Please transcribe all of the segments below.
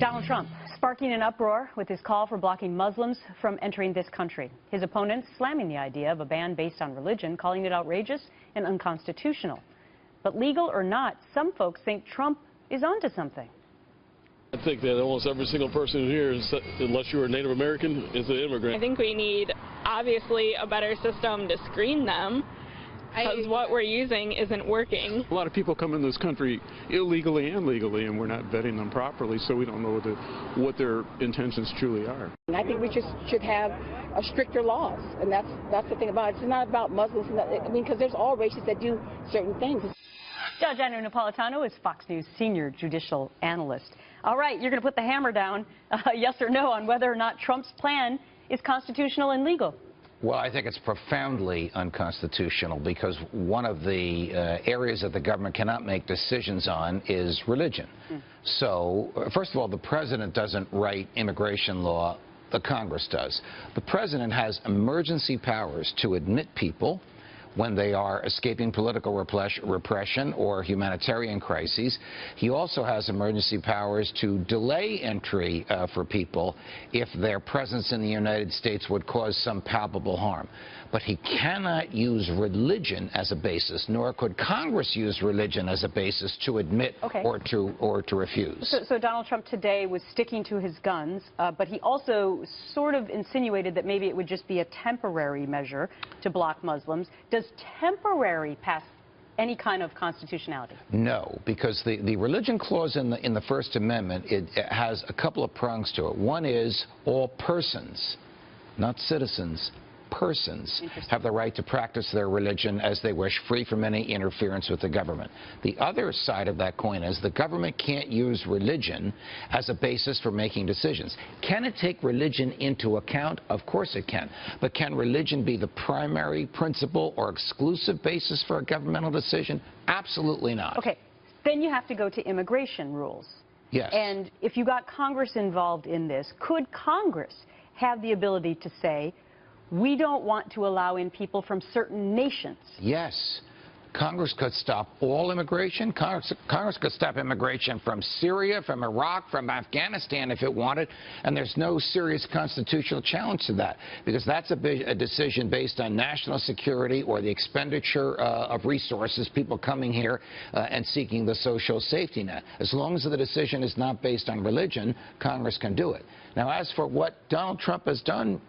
Donald Trump sparking an uproar with his call for blocking Muslims from entering this country. His opponents slamming the idea of a ban based on religion, calling it outrageous and unconstitutional. But legal or not, some folks think Trump is onto something. I think that almost every single person here, unless you're a Native American, is an immigrant. I think we need, obviously, a better system to screen them, because what we're using isn't working. A lot of people come in this country illegally and legally, and we're not vetting them properly, so we don't know what their intentions truly are. And I think we should have stricter laws, and that's the thing about it. It's not about Muslims. I mean, because there's all races that do certain things. Judge Napolitano is Fox News senior judicial analyst. All right, you're going to put the hammer down, yes or no, on whether or not Trump's plan is constitutional and legal. Well, I think it's profoundly unconstitutional because one of the areas that the government cannot make decisions on is religion. So, first of all, the president doesn't write immigration law, the Congress does. The president has emergency powers to admit people when they are escaping political repression or humanitarian crises. He also has emergency powers to delay entry for people if their presence in the United States would cause some palpable harm. But he cannot use religion as a basis, nor could Congress use religion as a basis to admit or to refuse. So Donald Trump today was sticking to his guns, but he also sort of insinuated that maybe it would just be a temporary measure to block Muslims. Does temporary pass any kind of constitutionality? No, because the religion clause in the First Amendment, it has a couple of prongs to it. One is all persons, not citizens, persons have the right to practice their religion as they wish, free from any interference with the government. The other side of that coin is the government can't use religion as a basis for making decisions. Can it take religion into account? Of course it can. But can religion be the primary principle or exclusive basis for a governmental decision? Absolutely not. Okay, then you have to go to immigration rules. Yes. And if you got Congress involved in this, could Congress have the ability to say, we don't want to allow in people from certain nations? Yes. Congress could stop all immigration. Congress could stop immigration from Syria, from Iraq, from Afghanistan if it wanted, and there's no serious constitutional challenge to that, because that's a decision based on national security or the expenditure of resources, people coming here and seeking the social safety net. As long as the decision is not based on religion, Congress can do it. Now, as for what Donald Trump has done,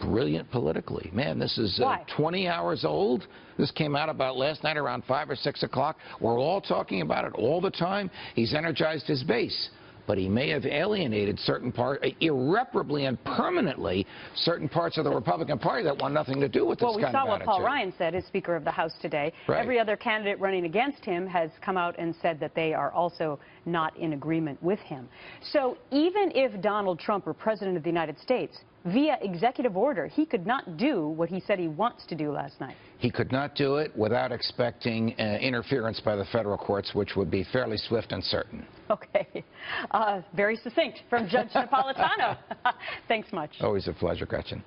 brilliant politically. Man, this is 20 hours old. This came out about last night around 5 or 6 o'clock. We're all talking about it all the time. He's energized his base. But he may have alienated certain parts, irreparably and permanently, certain parts of the Republican Party that want nothing to do with this kind of attitude. Well, we saw what Paul Ryan said as Speaker of the House today. Right. Every other candidate running against him has come out and said that they are also not in agreement with him. So even if Donald Trump were President of the United States, via executive order, he could not do what he said he wants to do last night. He could not do it without expecting interference by the federal courts, which would be fairly swift and certain. Okay. Very succinct from Judge Napolitano. Thanks much. Always a pleasure, Gretchen.